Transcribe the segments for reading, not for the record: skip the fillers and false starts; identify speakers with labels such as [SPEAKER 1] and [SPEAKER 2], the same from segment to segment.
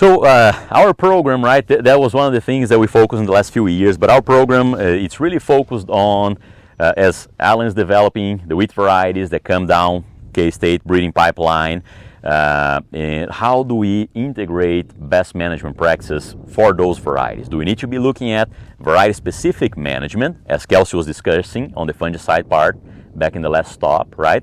[SPEAKER 1] So our program, right, that was one of the things that we focused on the last few years, but our program, it's really focused on, as Alan's developing the wheat varieties that come down K-State breeding pipeline, and how do we integrate best management practices for those varieties? Do we need to be looking at variety-specific management, as Kelsey was discussing on the fungicide part back in the last stop, right?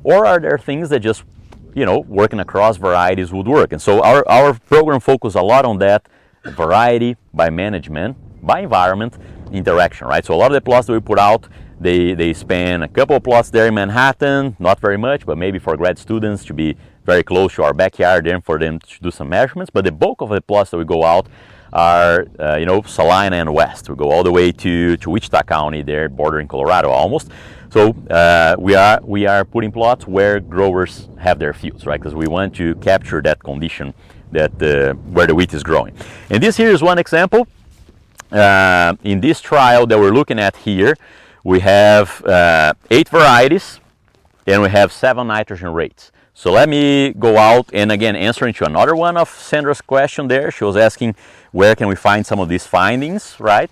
[SPEAKER 1] Or are there things that just, you know, working across varieties would work? And so our program focuses a lot on that variety by management, by environment interaction, right? So a lot of the plots that we put out, they span a couple of plots there in Manhattan, not very much, but maybe for grad students to be very close to our backyard and for them to do some measurements. But the bulk of the plots that we go out are, you know, Salina and west. We go all the way to Wichita County there, bordering Colorado almost. So we are putting plots where growers have their fields, right? Because we want to capture that condition that where the wheat is growing. And this here is one example. In this trial that we're looking at here, we have 8 varieties and we have 7 nitrogen rates. So let me go out and again answering to another one of Sandra's question there. She was asking where can we find some of these findings, right?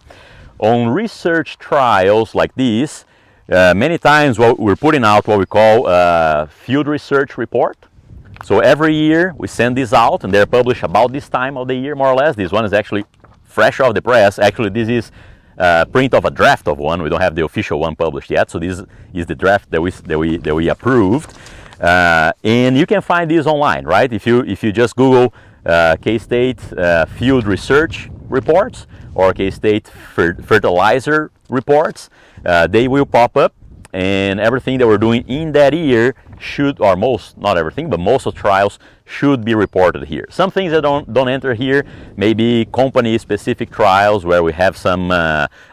[SPEAKER 1] On research trials like these, many times we're putting out what we call a field research report. So every year we send these out and they're published about this time of the year more or less. This one is actually fresh off the press. Actually, this is print of a draft of one. We don't have the official one published yet. So this is the draft that we approved. And you can find these online, right? If you just Google K-State field research reports or K-State fertilizer reports, they will pop up, and everything that we're doing in that year should, or most, not everything, but most of the trials should be reported here. Some things that don't enter here, maybe company-specific trials where we have some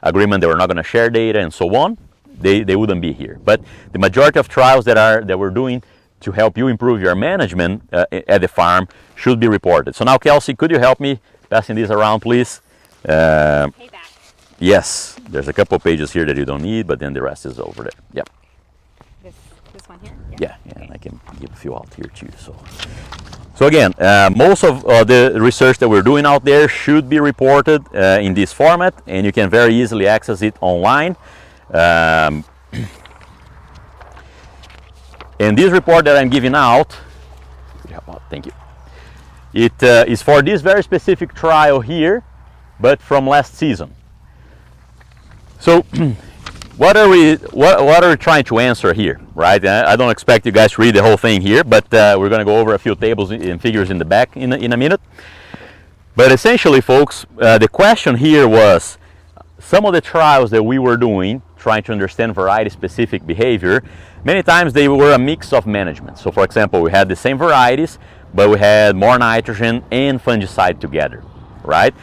[SPEAKER 1] agreement that we're not going to share data and so on, they wouldn't be here. But the majority of trials that we're doing to help you improve your management at the farm should be reported. So now, Kelsey, could you help me passing this around, please?
[SPEAKER 2] Payback.
[SPEAKER 1] Yes, there's a couple of pages here that you don't need, but then the rest is over there. Yep.
[SPEAKER 2] This one here?
[SPEAKER 1] Yeah, and I can give a few out here too. So again, most of the research that we're doing out there should be reported in this format, and you can very easily access it online. And this report that I'm giving out, thank you. It is for this very specific trial here, but from last season. So, what are we trying to answer here, right? I don't expect you guys to read the whole thing here, but we're going to go over a few tables and figures in the back in a minute. But essentially, folks, the question here was some of the trials that we were doing, trying to understand variety-specific behavior. Many times they were a mix of management. So, for example, we had the same varieties, but we had more nitrogen and fungicide together, right?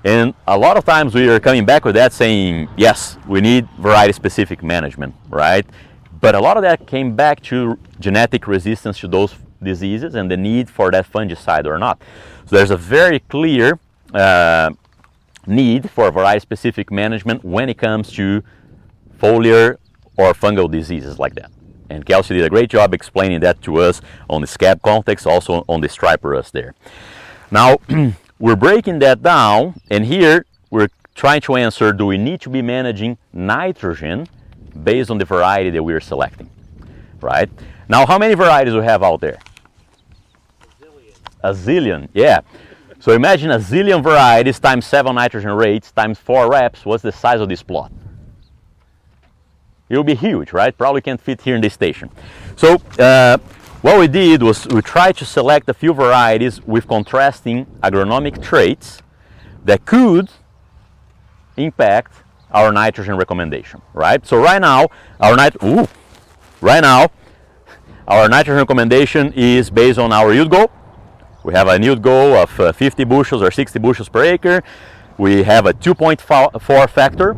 [SPEAKER 1] And a lot of times we are coming back with that saying, yes, we need variety-specific management, right? But a lot of that came back to genetic resistance to those diseases and the need for that fungicide or not. So there's a very clear need for variety-specific management when it comes to foliar or fungal diseases like that. And Kelsey did a great job explaining that to us on the scab context, also on the striper rust there. Now, we're breaking that down, and here we're trying to answer, do we need to be managing nitrogen based on the variety that we're selecting, right? Now, how many varieties we have out there? A zillion, yeah. So imagine a zillion varieties times 7 nitrogen rates times 4 reps. What's the size of this plot? It will be huge, right? Probably can't fit here in this station. So what we did was we tried to select a few varieties with contrasting agronomic traits that could impact our nitrogen recommendation, right? So right now, our nitrogen recommendation is based on our yield goal. We have a yield goal of 50 bushels or 60 bushels per acre. We have a 2.4 factor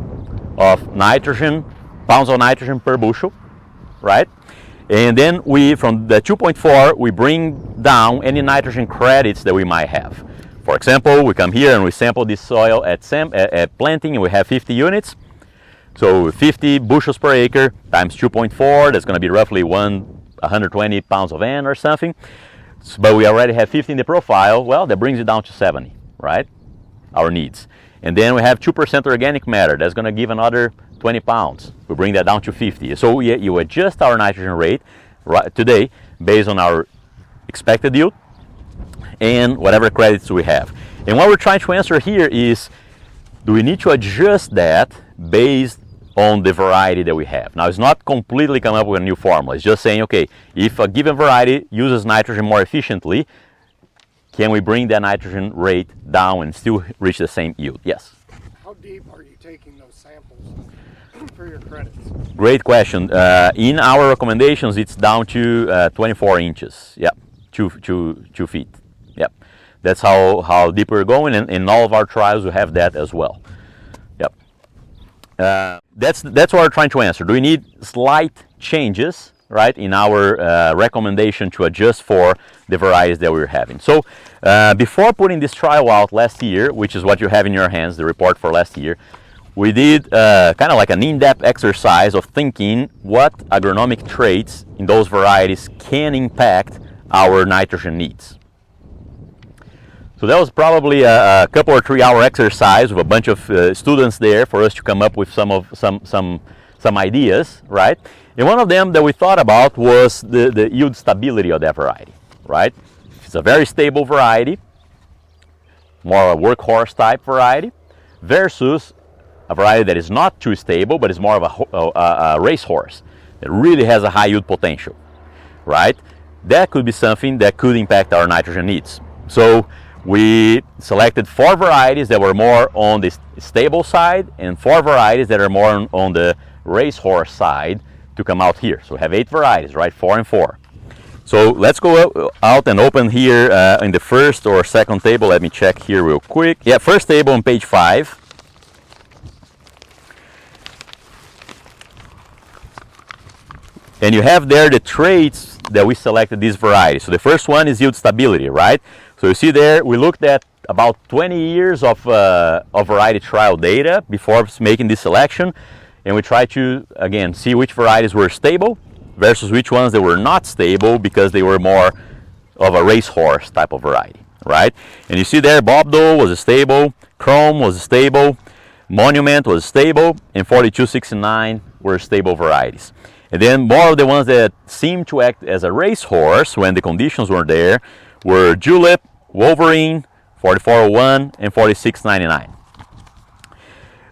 [SPEAKER 1] of nitrogen, pounds of nitrogen per bushel, right? And then from the 2.4, we bring down any nitrogen credits that we might have. For example, we come here and we sample this soil at planting, and we have 50 units. So 50 bushels per acre times 2.4, that's going to be roughly 120 pounds of N or something. but we already have 50 in the profile, well, that brings it down to 70, right? Our needs. And then we have 2% organic matter. That's going to give another 20 pounds. We bring that down to 50. So you adjust our nitrogen rate right today based on our expected yield and whatever credits we have. And what we're trying to answer here is, do we need to adjust that based on the variety that we have? Now, it's not completely come up with a new formula. It's just saying, okay, if a given variety uses nitrogen more efficiently, can we bring that nitrogen rate down and still reach the same yield? Yes.
[SPEAKER 3] How deep are you taking those samples for your credits?
[SPEAKER 1] Great question. In our recommendations, it's down to 24 inches. Yeah, 2 feet. Yeah, that's how deep we're going, and in all of our trials we have that as well. Yep. That's what we're trying to answer. Do we need slight changes, right, in our recommendation to adjust for the varieties that we're having? So before putting this trial out last year, which is what you have in your hands, the report for last year, we did kind of like an in-depth exercise of thinking what agronomic traits in those varieties can impact our nitrogen needs. So that was probably a couple or 3 hour exercise with a bunch of students there for us to come up with some ideas, right? And one of them that we thought about was the yield stability of that variety, right? It's a very stable variety, more a workhorse type variety, versus a variety that is not too stable, but is more of a racehorse that really has a high yield potential, right? That could be something that could impact our nitrogen needs. So we selected 4 varieties that were more on the stable side and 4 varieties that are more on the racehorse side to come out here. So we have 8 varieties, right? 4 and 4. So let's go out and open here in the first or second table. Let me check here real quick. Yeah, first table on page 5. And you have there the traits that we selected these varieties. So the first one is yield stability, right? So you see there, we looked at about 20 years of variety trial data before making this selection. And we tried to, again, see which varieties were stable versus which ones that were not stable because they were more of a racehorse type of variety, right? And you see there, Bobdo was stable, Chrome was stable, Monument was stable, and 4269 were stable varieties. And then more of the ones that seemed to act as a racehorse when the conditions were there were Julep, Wolverine, 4401, and 4699.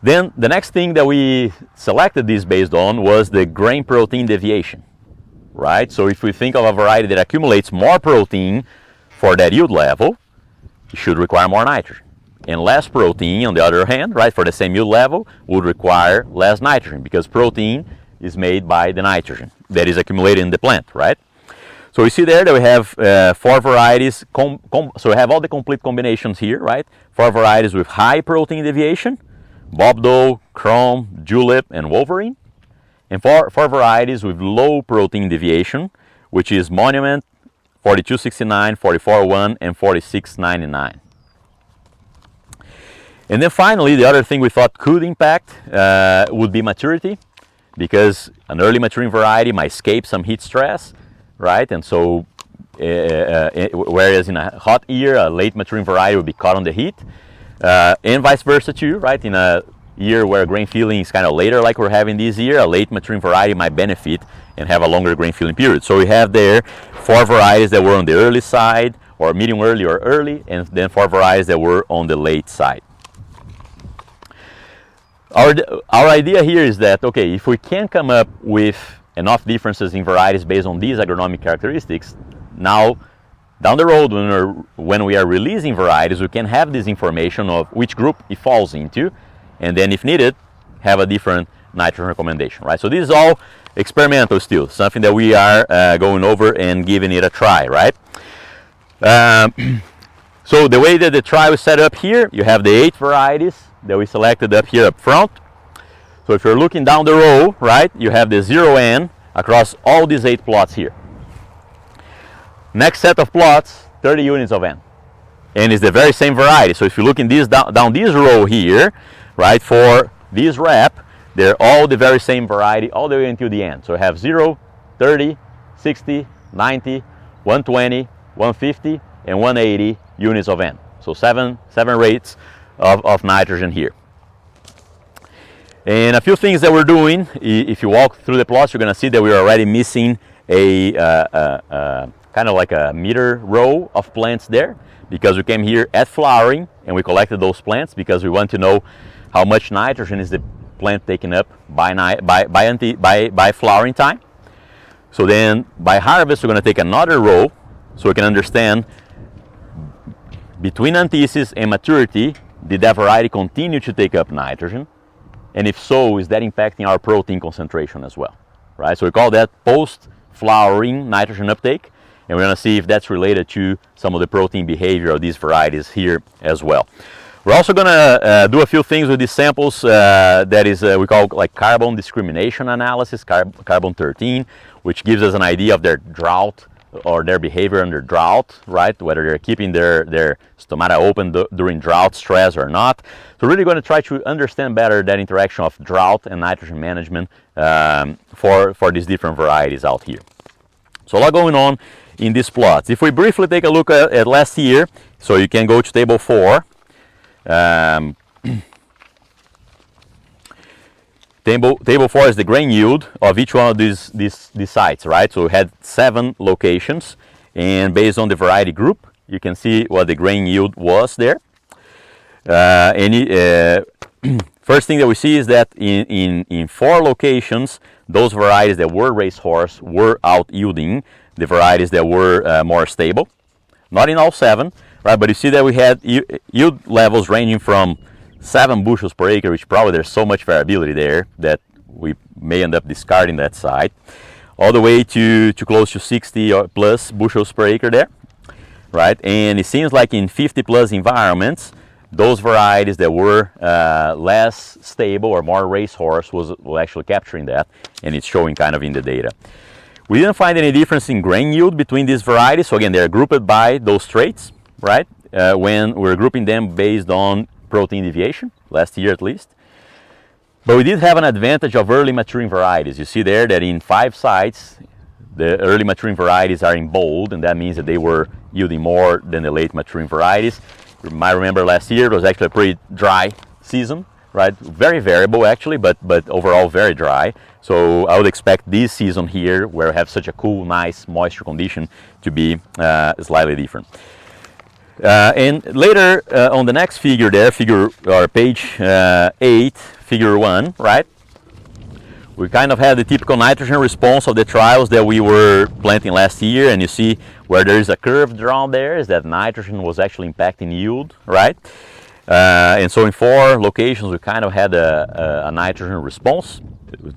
[SPEAKER 1] Then the next thing that we selected this based on was the grain protein deviation, right? So if we think of a variety that accumulates more protein for that yield level, it should require more nitrogen. And less protein, on the other hand, right, for the same yield level, would require less nitrogen because protein is made by the nitrogen that is accumulated in the plant, right? So we see there that we have 4 varieties, so we have all the complete combinations here, right? 4 varieties with high protein deviation, Bobdo, Chrome, Julep, and Wolverine. And 4 varieties with low protein deviation, which is Monument, 4269, 4401, and 4699. And then finally, the other thing we thought could impact would be maturity, because an early maturing variety might escape some heat stress, right? And so, whereas in a hot year, a late maturing variety would be caught on the heat, and vice versa too, right? In a year where grain filling is kind of later, like we're having this year, a late maturing variety might benefit and have a longer grain filling period. So we have there 4 varieties that were on the early side, or medium early or early, and then 4 varieties that were on the late side. Our idea here is that, okay, if we can come up with enough differences in varieties based on these agronomic characteristics, now down the road when we are releasing varieties, we can have this information of which group it falls into, and then if needed, have a different nitrogen recommendation, right? So this is all experimental still, something that we are going over and giving it a try, right? So the way that the trial is set up here, you have the 8 varieties that we selected up here up front. So if you're looking down the row, right, you have the 0N across all these 8 plots here. Next set of plots, 30 units of N. And it's the very same variety. So if you look in this down this row here, right, for this wrap, they're all the very same variety all the way until the end. So we have 0, 30, 60, 90, 120, 150, and 180 units of N. So seven rates of nitrogen here. And a few things that we're doing, if you walk through the plots, you're going to see that we're already missing a kind of like a meter row of plants there, because we came here at flowering and we collected those plants because we want to know how much nitrogen is the plant taking up by flowering time. So then by harvest we're going to take another row so we can understand between anthesis and maturity, did that variety continue to take up nitrogen? And if so, is that impacting our protein concentration as well? Right? So we call that post-flowering nitrogen uptake, and we're going to see if that's related to some of the protein behavior of these varieties here as well. We're also going to do a few things with these samples that is we call like carbon discrimination analysis, carbon 13, which gives us an idea of their drought or their behavior under drought, right? Whether they're keeping their stomata open during drought stress or not. So really going to try to understand better that interaction of drought and nitrogen management for these different varieties out here. So a lot going on in these plots. If we briefly take a look at last year, so you can go to table 4. Table 4 is the grain yield of each one of these sites, right? So we had 7 locations, and based on the variety group, you can see what the grain yield was there. First thing that we see is that in 4 locations, those varieties that were racehorse were out yielding the varieties that were more stable. Not in all 7, right? But you see that we had yield levels ranging from 7 bushels per acre, which probably there's so much variability there that we may end up discarding that site, all the way to close to 60 or plus bushels per acre there, right? And it seems like in 50 plus environments, those varieties that were less stable or more racehorse was actually capturing that, and it's showing kind of in the data. We didn't find any difference in grain yield between these varieties. So again, they're grouped by those traits, right? When we're grouping them based on protein deviation, last year at least. But we did have an advantage of early maturing varieties. You see there that in 5 sites, the early maturing varieties are in bold, and that means that they were yielding more than the late maturing varieties. You might remember last year it was actually a pretty dry season, right? Very variable actually, but overall very dry. So I would expect this season here, where we have such a cool, nice moisture condition, to be slightly different. And later on the next figure there, page 8, figure 1, right? We kind of had the typical nitrogen response of the trials that we were planting last year, and you see where there is a curve drawn there is that nitrogen was actually impacting yield, right? And so in 4 locations we kind of had a nitrogen response.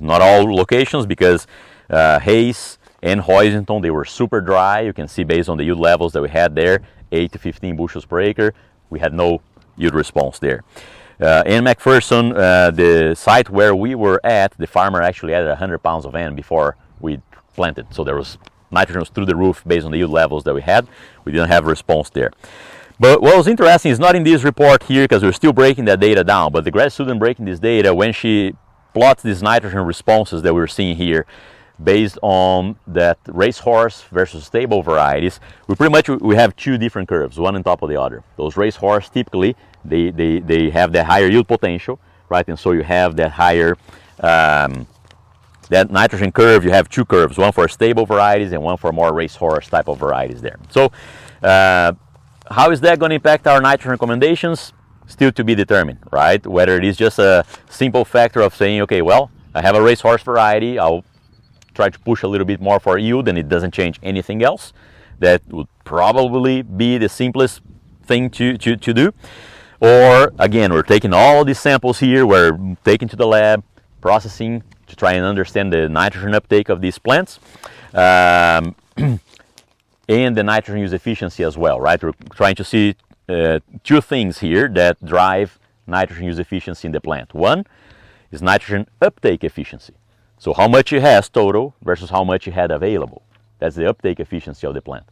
[SPEAKER 1] Not all locations, because Hayes and Hoisington, they were super dry. You can see based on the yield levels that we had there, 8 to 15 bushels per acre, we had no yield response there. In McPherson, the site where we were at, the farmer actually added 100 pounds of N before we planted. So there was nitrogen was through the roof based on the yield levels that we had. We didn't have a response there. But what was interesting is not in this report here, because we're still breaking that data down, but the grad student breaking this data, when she plots these nitrogen responses that we're seeing here, based on that racehorse versus stable varieties, we have 2 different curves, one on top of the other. Those racehorse typically they have that higher yield potential, right? And so you have that higher that nitrogen curve. You have 2 curves, one for stable varieties and one for more racehorse type of varieties there. So how is that going to impact our nitrogen recommendations? Still to be determined, right? Whether it is just a simple factor of saying, okay, well, I have a racehorse variety, I'll try to push a little bit more for yield and it doesn't change anything else. That would probably be the simplest thing to do. Or again, we're taking all these samples here, we're taking to the lab, processing to try and understand the nitrogen uptake of these plants, and the nitrogen use efficiency as well, right? We're trying to see 2 things here that drive nitrogen use efficiency in the plant. One is nitrogen uptake efficiency. So how much it has total versus how much it had available. That's the uptake efficiency of the plant.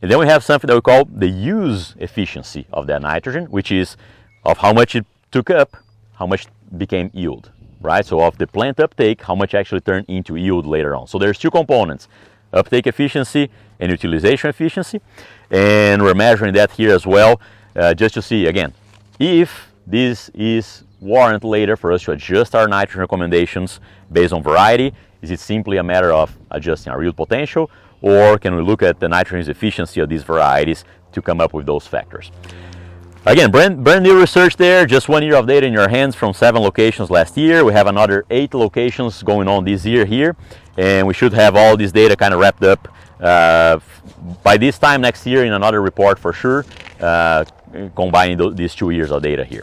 [SPEAKER 1] And then we have something that we call the use efficiency of that nitrogen, which is of how much it took up, how much became yield, right? So of the plant uptake, how much actually turned into yield later on. So there's 2 components, uptake efficiency and utilization efficiency. And we're measuring that here as well, just to see again if this is warrant later for us to adjust our nitrogen recommendations based on variety. Is it simply a matter of adjusting our yield potential, or can we look at the nitrogen efficiency of these varieties to come up with those factors? Again, brand new research there, just 1 year of data in your hands from 7 locations last year. We have another 8 locations going on this year here, and we should have all this data kind of wrapped up by this time next year in another report for sure, combining these 2 years of data here.